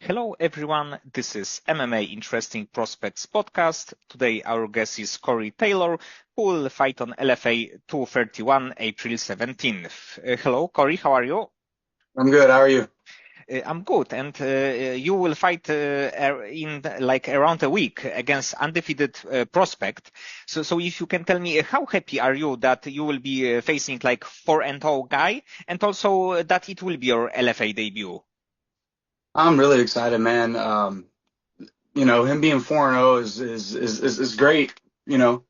Hello everyone, this is MMA Interesting Prospects podcast. Today our guest is Korey Taylor, who will fight on LFA 231 April 17th. Hello Korey, how are you? I'm good. How are you? I'm good, and you will fight in like around a week against undefeated prospect. So if you can tell me how happy are you that you will be facing like 4-0 guy, and also that it will be your LFA debut? I'm really excited, man. Him being 4-0 is great,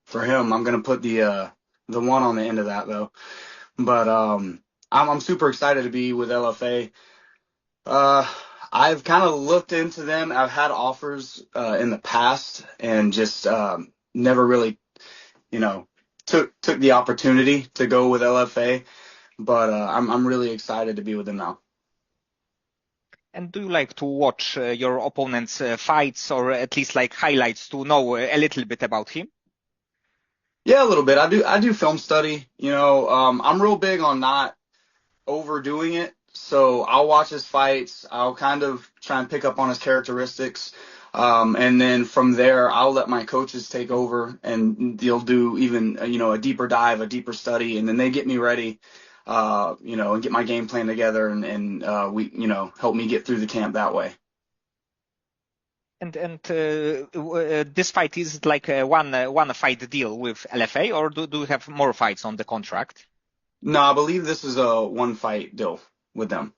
for him. I'm gonna put the one on the end of that though. But I'm super excited to be with LFA. Uh I've kind of looked into them. I've had offers in the past and just never really, you know, took the opportunity to go with LFA. But I'm really excited to be with them now. And do you like to watch your opponent's fights or at least like highlights to know a little bit about him? Yeah, a little bit. I do film study. I'm real big on not overdoing it. So I'll watch his fights. I'll kind of try and pick up on his characteristics. And then from there, I'll let my coaches take over and they'll do even, a deeper dive, a deeper study. And then they get me ready, and get my game plan together and we, help me get through the camp that way. And this fight is like a one fight deal with LFA, or do you have more fights on the contract? No, I believe this is a one fight deal with them.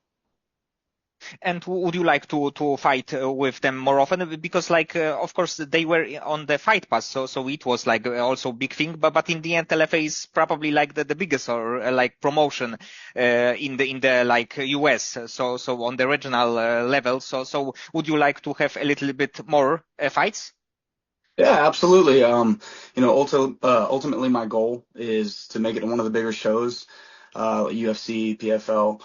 And would you like to fight with them more often? Because like of course they were on the fight pass, so it was like also big thing. But in the end, LFA is probably like the biggest or like promotion in the like US. So on the regional level. So would you like to have a little bit more fights? Yeah, absolutely. Ultimately, my goal is to make it one of the bigger shows, UFC, PFL.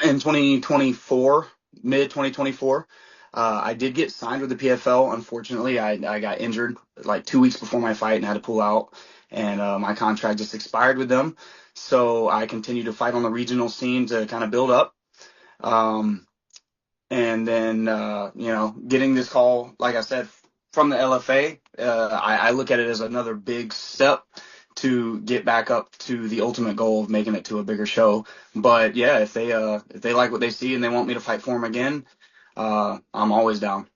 In 2024, mid 2024, I did get signed with the PFL. Unfortunately, I got injured like 2 weeks before my fight and had to pull out, and my contract just expired with them. So I continued to fight on the regional scene to kind of build up. Um, and then, getting this call, like I said, from the LFA, I look at it as another big step to get back up to the ultimate goal of making it to a bigger show. But yeah, if they like what they see and they want me to fight for them again, I'm always down.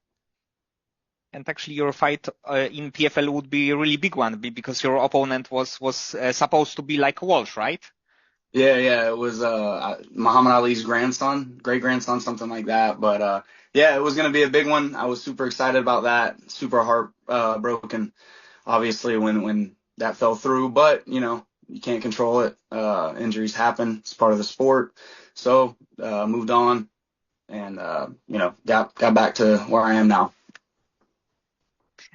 And actually, your fight in PFL would be a really big one because your opponent was supposed to be like Walsh, right? Yeah, it was Muhammad Ali's grandson, great grandson, something like that. But yeah, it was gonna be a big one. I was super excited about that. Super heart broken, obviously, when that fell through. But you can't control it. Injuries happen. It's part of the sport. So moved on and got back to where I am now.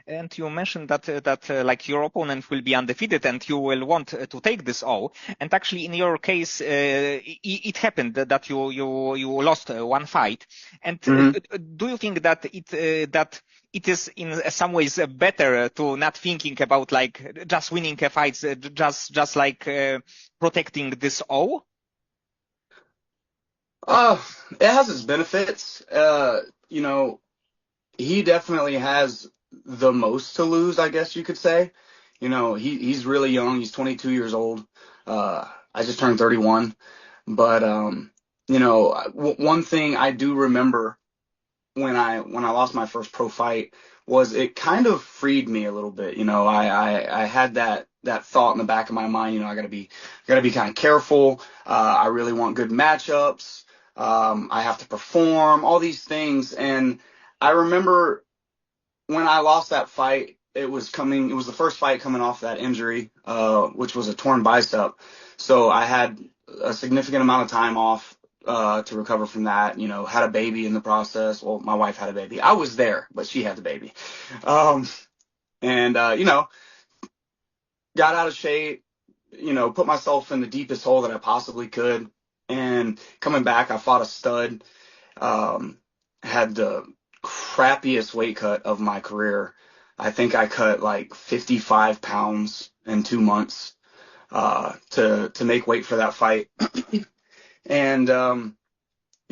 And you mentioned that like your opponent will be undefeated and you will want to take this all. And actually, in your case, it happened that you lost one fight. And Hmm. do you think that it is in some ways better to not thinking about like just winning a fight, just like protecting this all? Uh, it has its benefits. He definitely has the most to lose, I guess you could say. He's really young. He's 22 years old. I just turned 31. But one thing I do remember when I lost my first pro fight was it kind of freed me a little bit. I had that thought in the back of my mind. I gotta be kind of careful. I really want good matchups. I have to perform all these things, and I remember when I lost that fight, it was the first fight coming off that injury, which was a torn bicep. So I had a significant amount of time off, to recover from that, had a baby in the process. Well, my wife had a baby. I was there, but she had the baby. Um, and, got out of shape, put myself in the deepest hole that I possibly could. And coming back, I fought a stud, um, had the crappiest weight cut of my career. I think I cut like 55 pounds in 2 months, to make weight for that fight. And,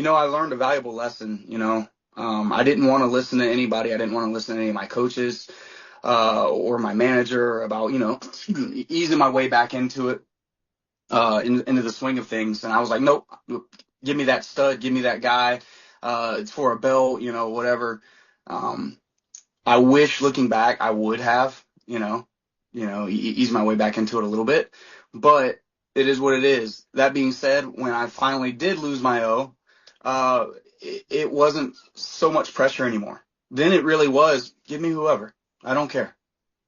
I learned a valuable lesson. I didn't want to listen to anybody. I didn't want to listen to any of my coaches, or my manager about, easing my way back into it, into the swing of things. And I was like, nope, give me that stud, give me that guy. It's for a belt, whatever. Um, I wish looking back, I would have, ease my way back into it a little bit, but it is what it is. That being said, when I finally did lose my O, it wasn't so much pressure anymore. Then it really was, give me whoever. I don't care.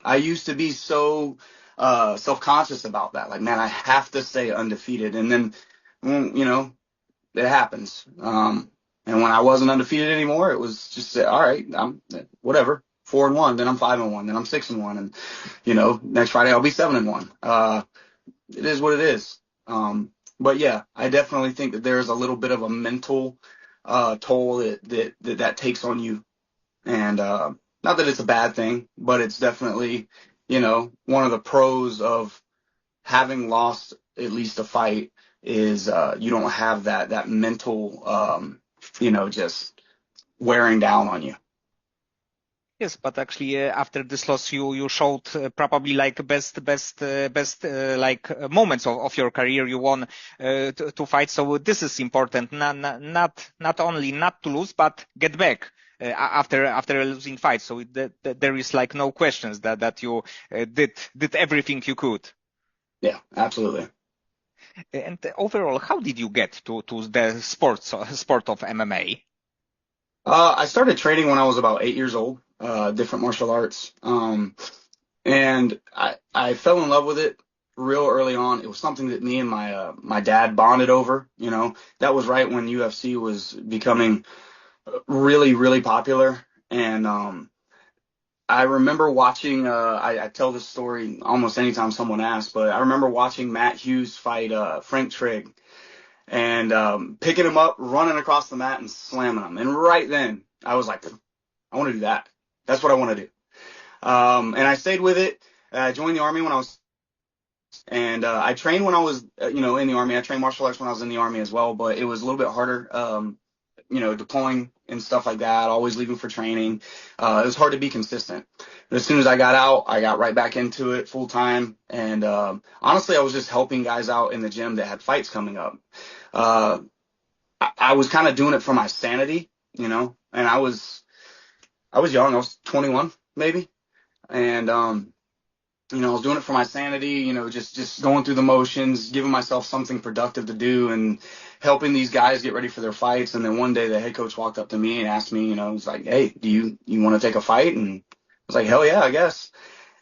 I used to be so self-conscious about that. Like, man, I have to stay undefeated. And then, it happens. And when I wasn't undefeated anymore, it was just, all right, I'm whatever, 4-1, then I'm 5-1, then I'm 6-1. And, next Friday I'll be 7-1. It is what it is. But yeah, I definitely think that there's a little bit of a mental toll that takes on you. And not that it's a bad thing, but it's definitely, one of the pros of having lost at least a fight is you don't have that mental, just wearing down on you. Yes, but actually, after this loss, you showed probably like best moments of your career. You won two fights, so this is important. Not only not to lose, but get back after a losing fight. So there is like no questions that you did everything you could. Yeah, absolutely. And overall, how did you get to the sport of MMA? I started training when I was about 8 years old, different martial arts. And I fell in love with it real early on. It was something that me and my dad bonded over. That was right when UFC was becoming really, really popular. And I remember watching. I tell this story almost anytime someone asks, but I remember watching Matt Hughes fight Frank Trigg, and picking him up, running across the mat, and slamming him. And right then, I was like, I want to do that. That's what I want to do. And I stayed with it. I joined the army when I was, and I trained when I was, in the army. I trained martial arts when I was in the army as well, but it was a little bit harder, deploying and stuff like that, always leaving for training. It was hard to be consistent. But as soon as I got out, I got right back into it full time. And honestly, I was just helping guys out in the gym that had fights coming up. Uh, I was kind of doing it for my sanity, and I was young. I was 21 maybe. And I was doing it for my sanity, just going through the motions, giving myself something productive to do, and helping these guys get ready for their fights. And then one day the head coach walked up to me and asked me, he's like, "Hey, do you want to take a fight?" And I was like, "Hell yeah, I guess."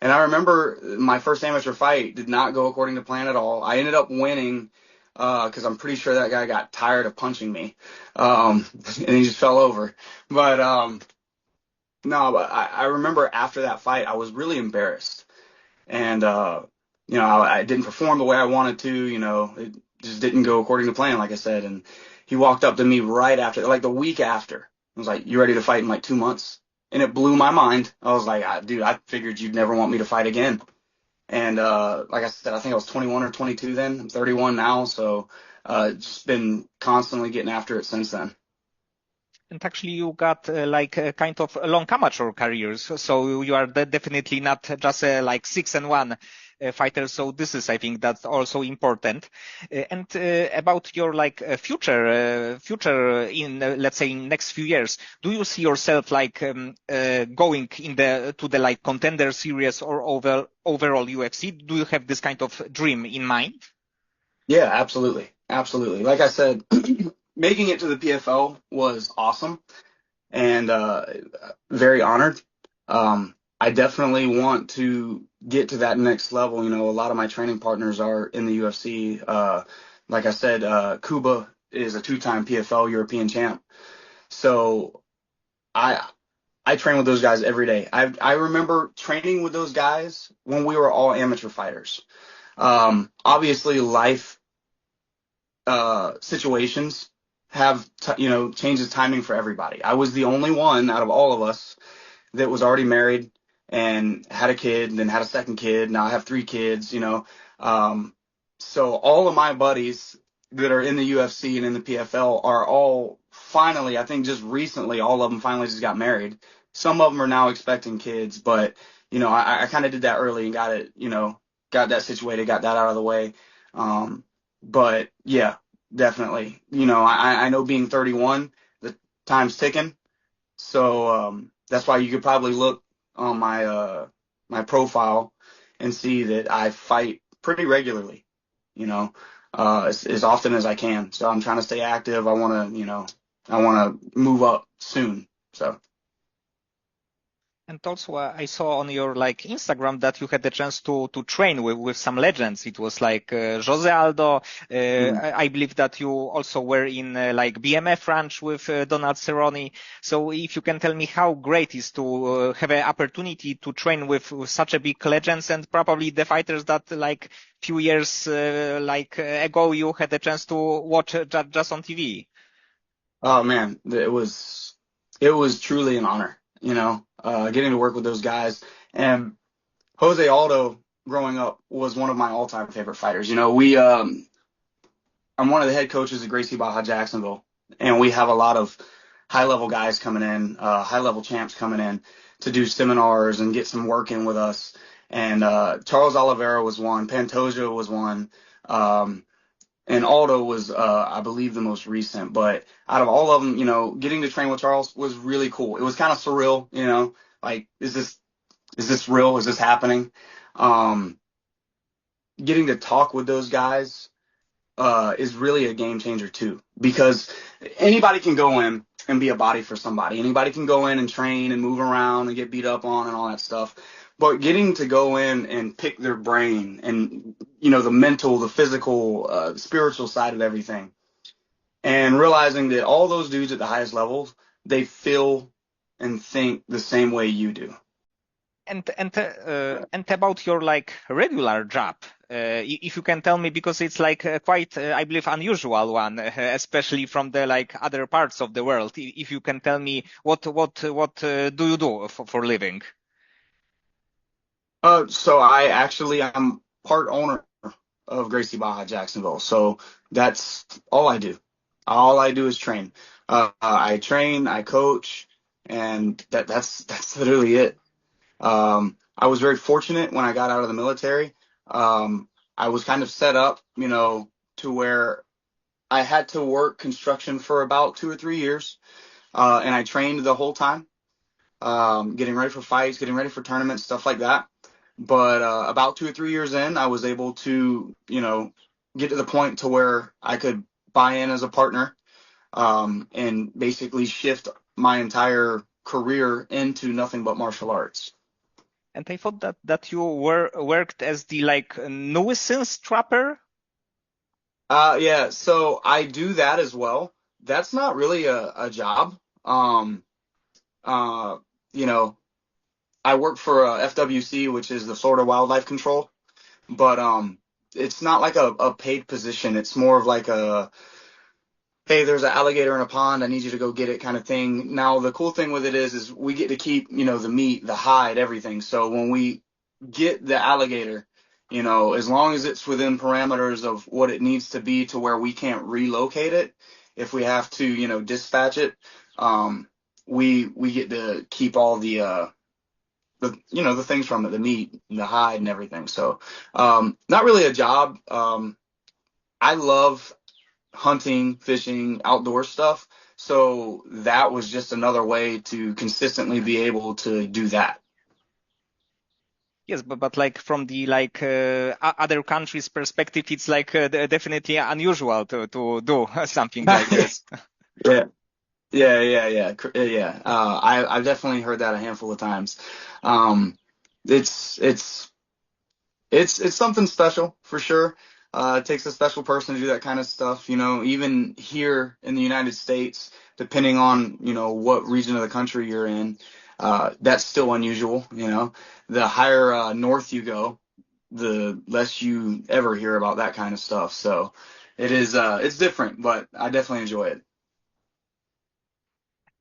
And I remember my first amateur fight did not go according to plan at all. I ended up winning because I'm pretty sure that guy got tired of punching me, and he just fell over. But no, but I remember after that fight, I was really embarrassed. And I didn't perform the way I wanted to. It just didn't go according to plan, like I said. And he walked up to me right after, like the week after. I was like, "You ready to fight in like 2 months?" And it blew my mind. I was like, "Dude, I figured you'd never want me to fight again." And like I said, I think I was 21 or 22 then. I'm 31 now, so just been constantly getting after it since then. And actually, you got like a kind of long amateur careers, so you are definitely not just like 6-1 fighter. So this is, I think, that's also important. And about your like future in let's say in next few years, do you see yourself like going in the to the like contender series or overall UFC? Do you have this kind of dream in mind? Yeah, absolutely. Absolutely. Like I said, making it to the PFL was awesome, and very honored. I definitely want to get to that next level. A lot of my training partners are in the UFC. Like I said, Kuba is a two-time PFL European champ. So I I train with those guys every day. I remember training with those guys when we were all amateur fighters. Obviously, life situations have changes timing for everybody. I was the only one out of all of us that was already married and had a kid, and then had a second kid. Now I have three kids. So all of my buddies that are in the UFC and in the PFL are all finally, I think just recently, all of them finally just got married. Some of them are now expecting kids, but I kind of did that early and got it, got that situated, got that out of the way. Um, but yeah, definitely. I know being 31, the time's ticking. So that's why you could probably look on my profile and see that I fight pretty regularly, as often as I can. So I'm trying to stay active. I want to move up soon. So. And also, I saw on your like Instagram that you had the chance to train with some legends. It was like Jose Aldo. I believe that you also were in like BMF ranch with Donald Cerrone. So if you can tell me how great is to have an opportunity to train with such a big legends and probably the fighters that like few years ago you had the chance to watch just on TV. Oh man, it was truly an honor, getting to work with those guys. And Jose Aldo, growing up, was one of my all-time favorite fighters. I'm one of the head coaches at Gracie Barra Jacksonville, and we have a lot of high-level guys coming in, high-level champs coming in to do seminars and get some work in with us. And Charles Oliveira was one, Pantoja was one. And Aldo was, I believe, the most recent. But out of all of them, getting to train with Charles was really cool. It was kind of surreal, like, is this real? Is this happening? Um, Getting to talk with those guys is really a game changer too, because anybody can go in and be a body for somebody. Anybody can go in and train and move around and get beat up on and all that stuff. But getting to go in and pick their brain and, the mental, the physical, the spiritual side of everything, and realizing that all those dudes at the highest levels, they feel and think the same way you do. And about your like regular job, if you can tell me, because it's like quite, I believe, unusual one, especially from the like other parts of the world. If you can tell me what do you do for living? So I'm part owner of Gracie Barra Jacksonville. So that's all I do. All I do is train. I train, I coach, and that's literally it. I was very fortunate when I got out of the military. I was kind of set up, to where I had to work construction for about 2 or 3 years, and I trained the whole time, getting ready for fights, getting ready for tournaments, stuff like that. But about 2 or 3 years in, I was able to, get to the point to where I could buy in as a partner, and basically shift my entire career into nothing but martial arts. And I thought that you were worked as the like nuisance trapper. Yeah, so I do that as well. That's not really a job. Um, uh, you know, I work for FWC, which is the Florida Wildlife Control, but it's not like a paid position. It's more of like a, hey, there's an alligator in a pond. I need you to go get it kind of thing. Now, the cool thing with it is we get to keep, the meat, the hide, everything. So when we get the alligator, as long as it's within parameters of what it needs to be to where we can't relocate it, if we have to, dispatch it, um, we get to keep all the things from it, the meat, the hide, and everything. So, not really a job. I love hunting, fishing, outdoor stuff. So that was just another way to consistently be able to do that. Yes, but like from the like other countries' perspective, it's like definitely unusual to do something like this. Yeah, yeah. I've definitely heard that a handful of times. Um, it's it's it's something special for sure. It takes a special person to do that kind of stuff. Even here in the United States, depending on, what region of the country you're in, that's still unusual. The higher north you go, the less you ever hear about that kind of stuff. So it's different, but I definitely enjoy it.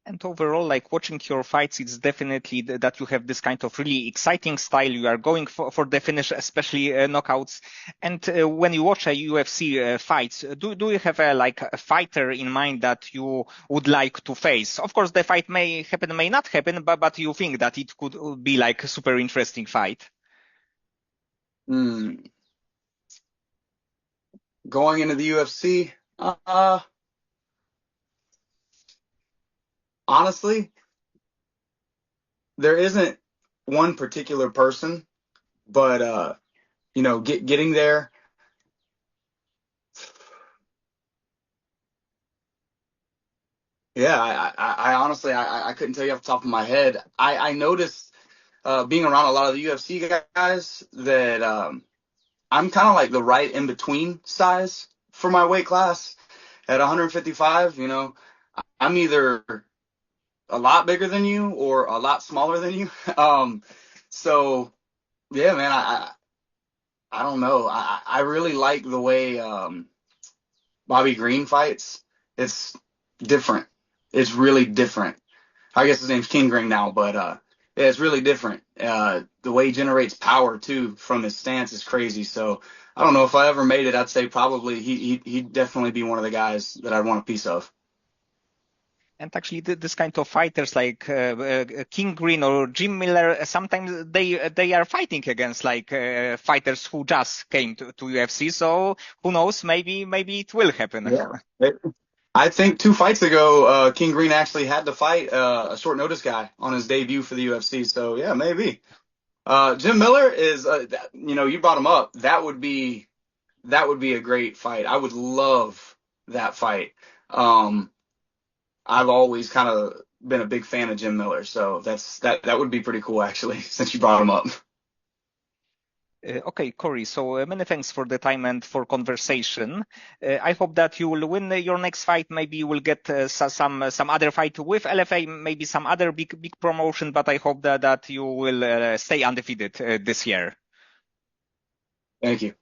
And overall, like watching your fights, it's definitely that you have this kind of really exciting style. You are going for the finish, especially knockouts. And when you watch a UFC fights, do you have like a fighter in mind that you would like to face? Of course, the fight may happen, may not happen, but you think that it could be like a super interesting fight. Hmm. Going into the UFC, uh, honestly, there isn't one particular person, but getting there. Yeah, I honestly, I couldn't tell you off the top of my head. I noticed being around a lot of the UFC guys that I'm kind of like the right in between size for my weight class at 155. I'm either a lot bigger than you or a lot smaller than you. So yeah, man, I don't know. I really like the way Bobby Green fights. It's different. It's really different. I guess his name's King Green now, but yeah, it's really different. The way he generates power too from his stance is crazy. So I don't know if I ever made it. I'd say probably he'd definitely be one of the guys that I'd want a piece of. And actually, this kind of fighters like King Green or Jim Miller, sometimes they are fighting against like fighters who just came to UFC. So who knows? Maybe it will happen. Yeah. I think 2 fights ago, King Green actually had to fight a short notice guy on his debut for the UFC. So yeah, maybe. Jim Miller is, you brought him up. That would be a great fight. I would love that fight. Um, I've always kind of been a big fan of Jim Miller, so that would be pretty cool actually, since you brought him up. Okay, Corey. So many thanks for the time and for conversation. I hope that you will win your next fight. Maybe you will get some other fight with LFA, maybe some other big promotion. But I hope that you will stay undefeated this year. Thank you.